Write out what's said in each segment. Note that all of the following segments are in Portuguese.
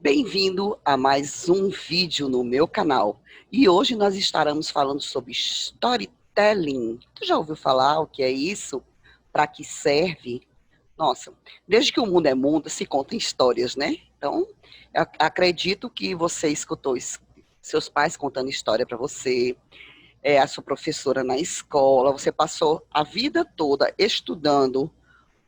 Bem-vindo a mais um vídeo no meu canal. E hoje nós estaremos falando sobre storytelling. Tu já ouviu falar o que é isso? Para que serve? Nossa, desde que o mundo é mundo, se contam histórias, né? Então, eu acredito que você escutou seus pais contando história para você, a sua professora na escola, você passou a vida toda estudando,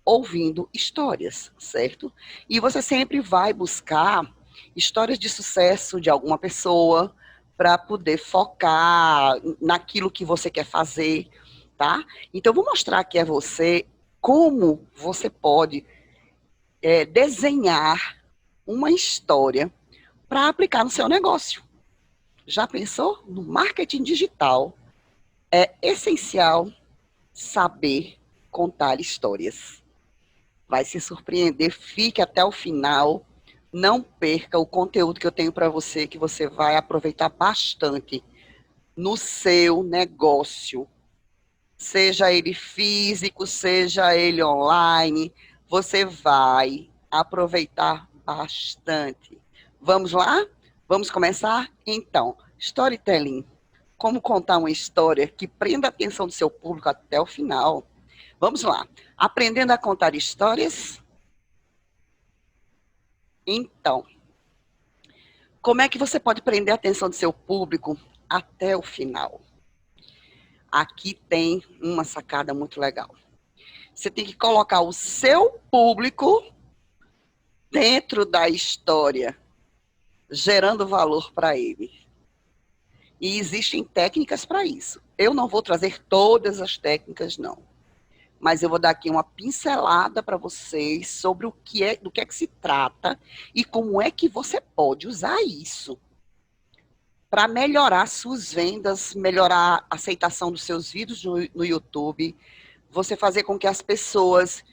ouvindo histórias, certo? E você sempre vai buscar histórias de sucesso de alguma pessoa para poder focar naquilo que você quer fazer, tá? Então, eu vou mostrar aqui a você como você pode desenhar uma história para aplicar no seu negócio. Já pensou? No marketing digital é essencial saber contar histórias. Vai se surpreender, fique até o final, não perca o conteúdo que eu tenho para você, que você vai aproveitar bastante no seu negócio, seja ele físico, seja ele online, você vai aproveitar bastante. Vamos lá? Vamos começar? Então, storytelling. Como contar uma história que prenda a atenção do seu público até o final. Vamos lá. Aprendendo a contar histórias? Então, como é que você pode prender a atenção do seu público até o final? Aqui tem uma sacada muito legal. Você tem que colocar o seu público dentro da história, gerando valor para ele. E existem técnicas para isso. Eu não vou trazer todas as técnicas, não. Mas eu vou dar aqui uma pincelada para vocês sobre do que é que se trata e como é que você pode usar isso para melhorar suas vendas, melhorar a aceitação dos seus vídeos no YouTube, você fazer com que as pessoas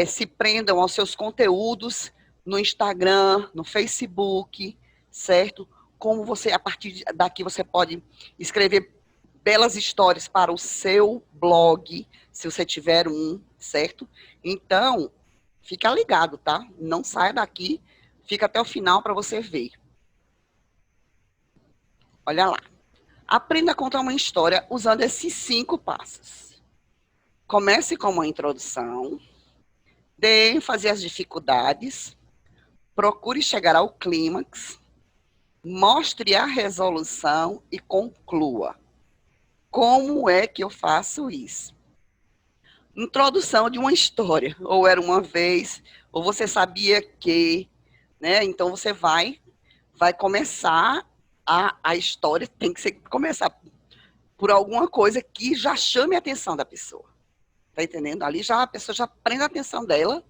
se prendam aos seus conteúdos no Instagram, no Facebook, certo? Como você, a partir daqui, você pode escrever belas histórias para o seu blog, se você tiver um, certo? Então, fica ligado, tá? Não saia daqui, fica até o final para você ver. Olha lá. Aprenda a contar uma história usando esses 5 passos. Comece com uma introdução, dê ênfase às dificuldades, procure chegar ao clímax, mostre a resolução e conclua. Como é que eu faço isso? Introdução de uma história, ou era uma vez, ou você sabia que, né? Então você vai começar a história, tem que começar por alguma coisa que já chame a atenção da pessoa. Tá entendendo? Ali já a pessoa já prende a atenção dela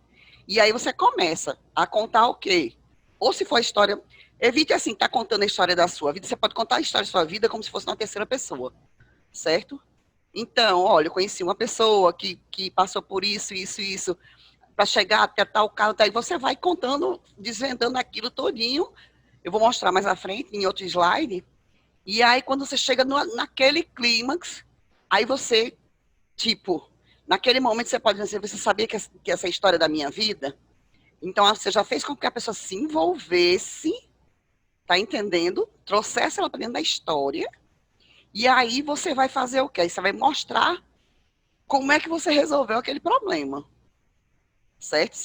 e aí você começa a contar o quê? Ou se for a história, evite assim, tá contando a história da sua vida, você pode contar a história da sua vida como se fosse uma terceira pessoa, certo? Então, olha, eu conheci uma pessoa que passou por isso, isso, isso, para chegar até tal caso, daí você vai contando, desvendando aquilo todinho. Eu vou mostrar mais à frente, em outro slide. E aí, quando você chega naquele clímax, aí você, tipo, naquele momento você pode dizer, você sabia que essa é a história da minha vida? Então, você já fez com que a pessoa se envolvesse, tá entendendo? Trouxesse ela para dentro da história. E aí você vai fazer o quê? Aí você vai mostrar como é que você resolveu aquele problema, certo?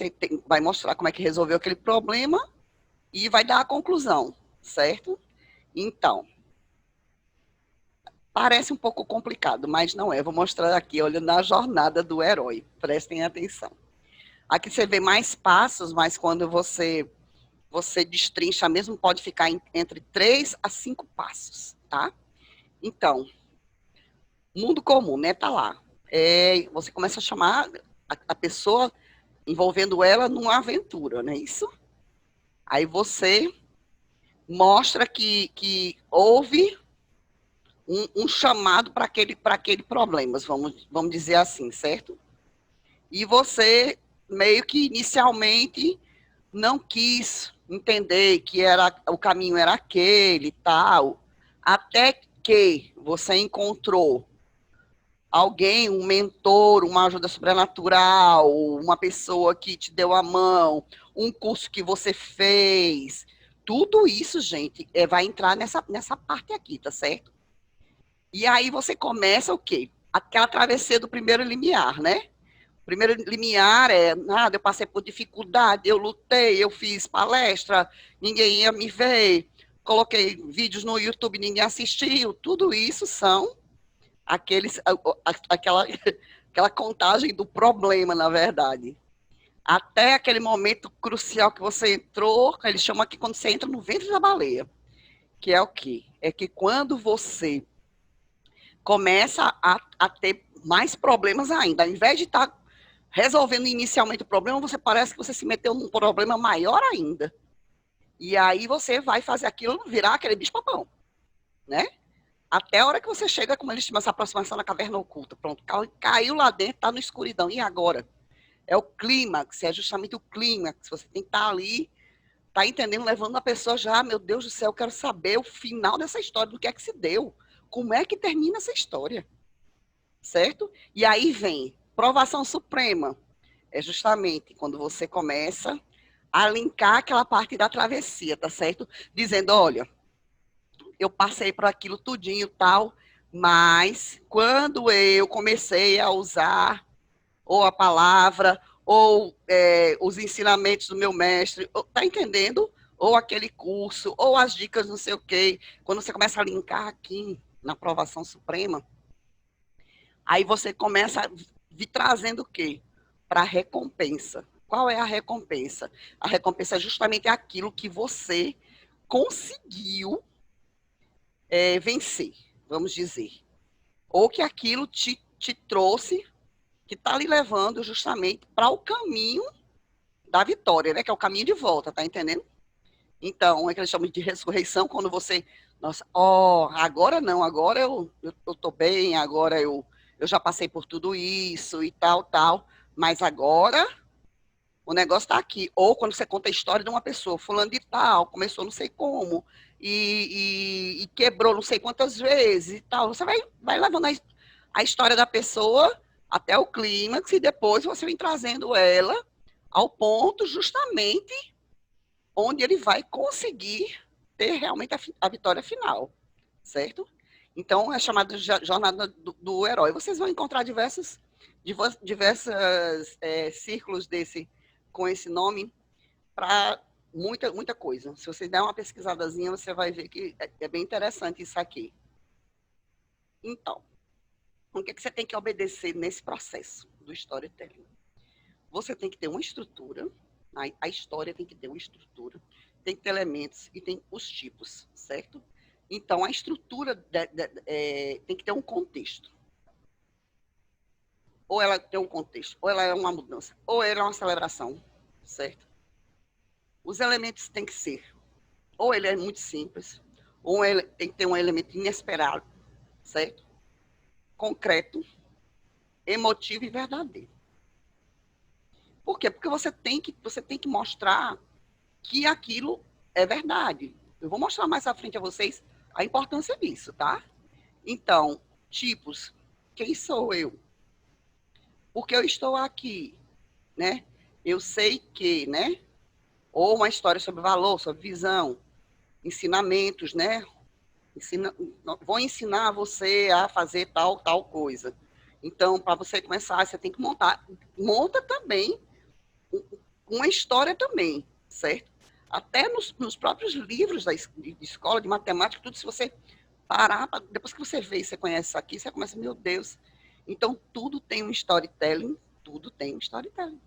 Vai mostrar como é que resolveu aquele problema e vai dar a conclusão, certo? Então, parece um pouco complicado, mas não é. Eu vou mostrar aqui, olhando a jornada do herói. Prestem atenção. Aqui você vê mais passos, mas quando você destrincha mesmo, pode ficar entre 3 a 5 passos, tá? Então, mundo comum, né? Tá lá. Você começa a chamar a pessoa, envolvendo ela numa aventura, não é isso? Aí você mostra que houve um chamado para aquele problema, vamos dizer assim, certo? E você meio que inicialmente não quis entender que o caminho era aquele e tal, até que você encontrou alguém, um mentor, uma ajuda sobrenatural, uma pessoa que te deu a mão, um curso que você fez, Tudo isso, gente, vai entrar nessa parte aqui, tá certo? E aí você começa o quê? Aquela travessia do primeiro limiar, né? O primeiro limiar é, nada, eu passei por dificuldade, eu lutei, eu fiz palestra, ninguém ia me ver, coloquei vídeos no YouTube, ninguém assistiu. Tudo isso são aquela, aquela contagem do problema, na verdade. Até aquele momento crucial que você entrou, eles chamam aqui quando você entra no ventre da baleia, que é o quê? É que quando você começa a ter mais problemas ainda, ao invés de estar resolvendo inicialmente o problema, você parece que você se meteu num problema maior ainda. E aí você vai fazer aquilo virar aquele bicho-papão, né? Até a hora que você chega, como eles chamam, essa aproximação na caverna oculta. Pronto, caiu lá dentro, está na escuridão. E agora? É o clímax, é justamente o clímax. Você tem que estar ali, tá entendendo, levando a pessoa já, meu Deus do céu, eu quero saber o final dessa história, do que é que se deu. Como é que termina essa história? Certo? E aí vem provação suprema. É justamente quando você começa a linkar aquela parte da travessia, tá certo? Dizendo, olha, eu passei por aquilo tudinho tal, mas quando eu comecei a usar ou a palavra, ou os ensinamentos do meu mestre, tá entendendo? Ou aquele curso, ou as dicas não sei o quê, quando você começa a linkar aqui na aprovação suprema, aí você começa a vir trazendo o quê? Para a recompensa. Qual é a recompensa? A recompensa é justamente aquilo que você conseguiu vencer, vamos dizer. Ou que aquilo te trouxe, que está lhe levando justamente para o caminho da vitória, né? Que é o caminho de volta, tá entendendo? Então, é que eles chamam de ressurreição, quando você, nossa, agora não, agora eu tô bem, agora eu já passei por tudo isso e tal, tal, mas agora o negócio está aqui. Ou quando você conta a história de uma pessoa, fulano de tal, começou não sei como, e quebrou não sei quantas vezes e tal. Você vai levando a história da pessoa até o clímax e depois você vem trazendo ela ao ponto justamente onde ele vai conseguir ter realmente a vitória final, certo? Então, é chamada de jornada do herói. Vocês vão encontrar diversas círculos com esse nome para muita coisa. Se você der uma pesquisadazinha, você vai ver que é bem interessante isso aqui. Então, o que, é que você tem que obedecer nesse processo do storytelling? Você tem que ter uma estrutura, a história tem que ter uma estrutura, tem que ter elementos e tem os tipos, certo? Então, a estrutura tem que ter um contexto. Ou ela tem um contexto, ou ela é uma mudança, ou ela é uma celebração, certo? Os elementos têm que ser, ou ele é muito simples, ou ele tem que ter um elemento inesperado, certo? Concreto, emotivo e verdadeiro. Por quê? Porque você tem que mostrar que aquilo é verdade. Eu vou mostrar mais à frente a vocês a importância disso, tá? Então, tipos, quem sou eu? Por que eu estou aqui, né? Eu sei que, né? Ou uma história sobre valor, sobre visão, ensinamentos, né? Vou ensinar você a fazer tal coisa. Então, para você começar, você tem que monta também uma história também, certo? Até nos próprios livros de escola, de matemática, tudo, se você parar, depois que você vê e você conhece isso aqui, você começa, meu Deus. Então, tudo tem um storytelling, tudo tem um storytelling.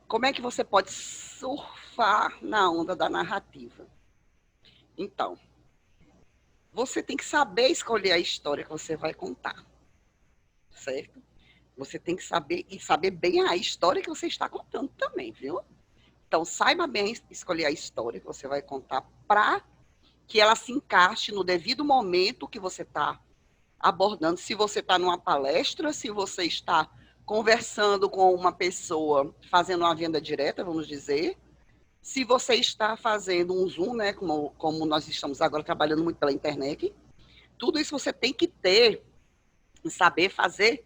Como é que você pode surfar na onda da narrativa? Então, você tem que saber escolher a história que você vai contar, certo? Você tem que saber, e saber bem a história que você está contando também, viu? Então, saiba bem escolher a história que você vai contar para que ela se encaixe no devido momento que você está abordando. Se você está numa palestra, se você está conversando com uma pessoa, fazendo uma venda direta, vamos dizer, se você está fazendo um Zoom, né, como nós estamos agora trabalhando muito pela internet, tudo isso você tem que ter, saber fazer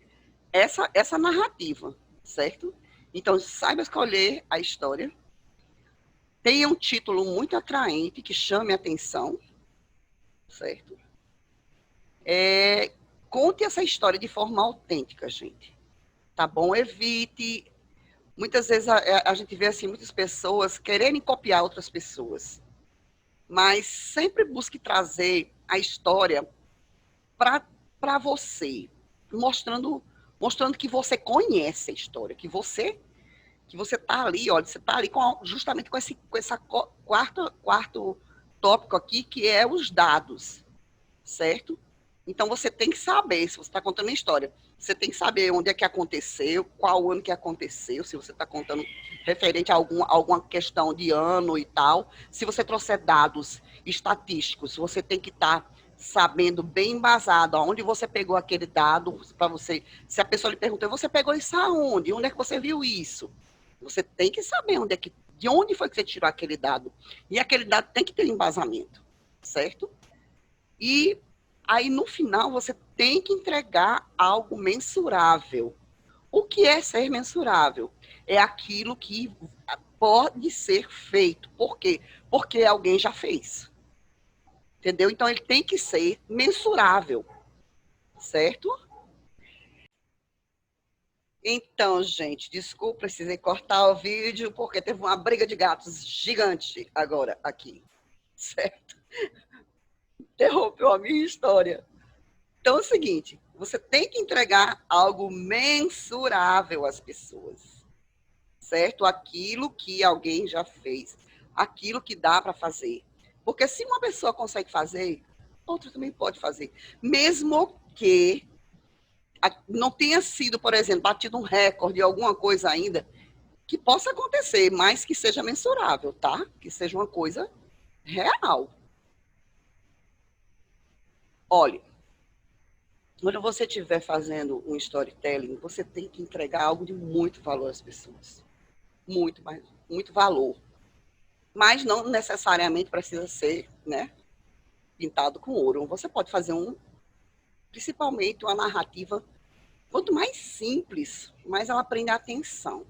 essa narrativa, certo? Então, saiba escolher a história. Tenha um título muito atraente, que chame a atenção, certo? Conte essa história de forma autêntica, gente. Tá bom? Evite. Muitas vezes a gente vê assim, muitas pessoas quererem copiar outras pessoas. Mas sempre busque trazer a história para você, mostrando que você conhece a história, que você está ali, olha, você está ali justamente com esse quarto tópico aqui, que é os dados, certo? Então você tem que saber, se você está contando uma história, você tem que saber onde é que aconteceu, qual ano que aconteceu, se você está contando referente a alguma questão de ano e tal. Se você trouxer dados estatísticos, você tem que estar sabendo bem embasado aonde você pegou aquele dado para você. Se a pessoa lhe perguntou, você pegou isso aonde? Onde é que você viu isso? Você tem que saber de onde foi que você tirou aquele dado. E aquele dado tem que ter embasamento, certo? E aí, no final, você tem que entregar algo mensurável. O que é ser mensurável? É aquilo que pode ser feito. Por quê? Porque alguém já fez. Entendeu? Então, ele tem que ser mensurável, certo? Então, gente, desculpa, precisei cortar o vídeo, porque teve uma briga de gatos gigante agora aqui, certo? Interrompeu a minha história. Então é o seguinte, você tem que entregar algo mensurável às pessoas, certo? Aquilo que alguém já fez, aquilo que dá para fazer. Porque se uma pessoa consegue fazer, outra também pode fazer. Mesmo que não tenha sido, por exemplo, batido um recorde, alguma coisa ainda, que possa acontecer, mas que seja mensurável, tá? Que seja uma coisa real. Olha, quando você estiver fazendo um storytelling, você tem que entregar algo de muito valor às pessoas. Muito valor. Mas não necessariamente precisa ser, né, pintado com ouro. Você pode fazer principalmente uma narrativa, quanto mais simples, mais ela prende a atenção.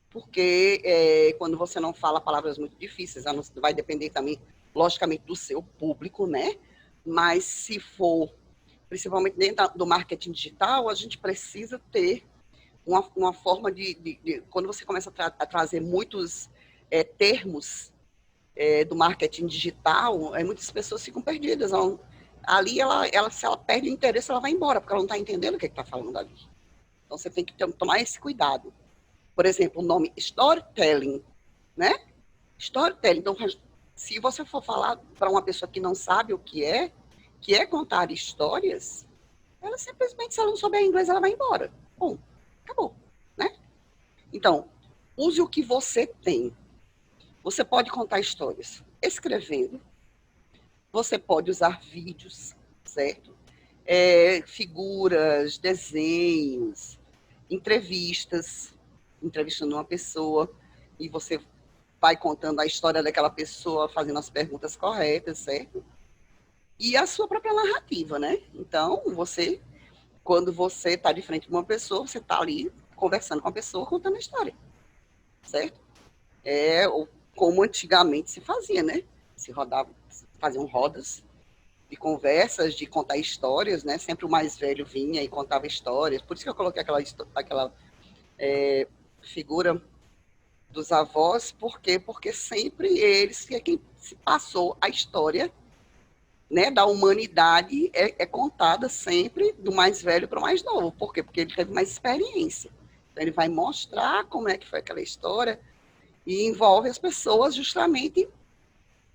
Porque quando você não fala palavras muito difíceis, vai depender também, logicamente, do seu público, né? Mas se for, principalmente dentro do marketing digital, a gente precisa ter uma forma quando você começa a trazer muitos termos do marketing digital, muitas pessoas ficam perdidas. Ali, se ela perde o interesse, ela vai embora, porque ela não está entendendo o que está falando ali. Então, você tem que tomar esse cuidado. Por exemplo, o nome storytelling, né? Storytelling. Então, se você for falar para uma pessoa que não sabe o que é contar histórias, ela simplesmente, se ela não souber inglês, ela vai embora. Bom, acabou, né? Então, use o que você tem. Você pode contar histórias escrevendo, você pode usar vídeos, certo? Figuras, desenhos, entrevistando uma pessoa, e você vai contando a história daquela pessoa, fazendo as perguntas corretas, certo? E a sua própria narrativa, né? Então, quando você está de frente com uma pessoa, você está ali conversando com a pessoa, contando a história, certo? Como antigamente se fazia, né? Faziam rodas de conversas, de contar histórias, né? Sempre o mais velho vinha e contava histórias. Por isso que eu coloquei aquela figura dos avós. Por quê? Porque sempre eles, que é quem se passou a história, né, da humanidade, é contada sempre do mais velho para o mais novo. Por quê? Porque ele teve mais experiência. Então, ele vai mostrar como é que foi aquela história e envolve as pessoas justamente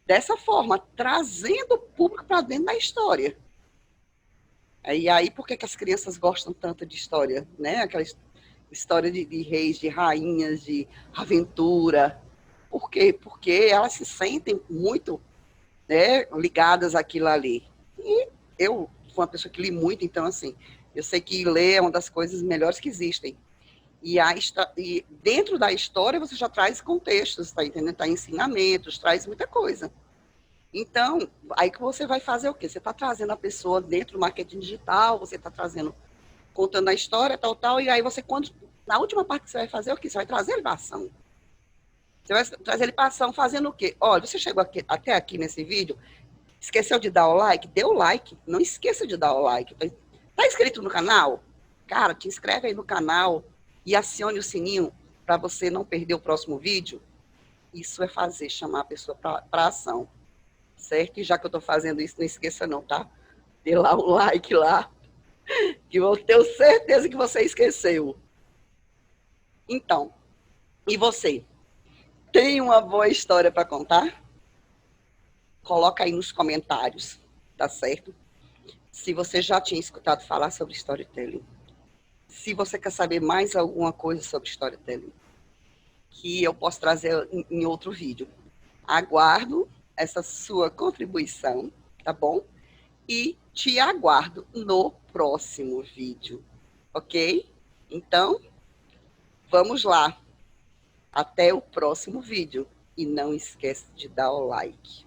dessa forma, trazendo o público para dentro da história. E aí, por que as crianças gostam tanto de história? Né? Aquela história de reis, de rainhas, de aventura. Por quê? Porque elas se sentem muito, né, ligadas àquilo ali. E eu fui uma pessoa que li muito, então, assim, eu sei que ler é uma das coisas melhores que existem. E dentro da história você já traz contextos, tá entendendo? Tá ensinamentos, traz muita coisa. Então, aí que você vai fazer o quê? Você está trazendo a pessoa dentro do marketing digital, você está trazendo, contando a história, tal, tal, e aí você, quando Na última parte que você vai fazer o quê? Você vai trazer ele para ação. Você vai trazer ele para ação fazendo o quê? Olha, você chegou aqui, até aqui nesse vídeo, esqueceu de dar o like? Dê o like. Não esqueça de dar o like. Tá inscrito no canal? Cara, te inscreve aí no canal e acione o sininho para você não perder o próximo vídeo. Isso é fazer, chamar a pessoa para ação. Certo? E já que eu estou fazendo isso, não esqueça não, tá? Dê lá um like lá, que eu tenho certeza que você esqueceu. Então, e você? Tem uma boa história para contar? Coloca aí nos comentários, tá certo? Se você já tinha escutado falar sobre storytelling. Se você quer saber mais alguma coisa sobre storytelling, que eu posso trazer em outro vídeo. Aguardo essa sua contribuição, tá bom? E te aguardo no próximo vídeo, ok? Então, vamos lá. Até o próximo vídeo. E não esquece de dar o like.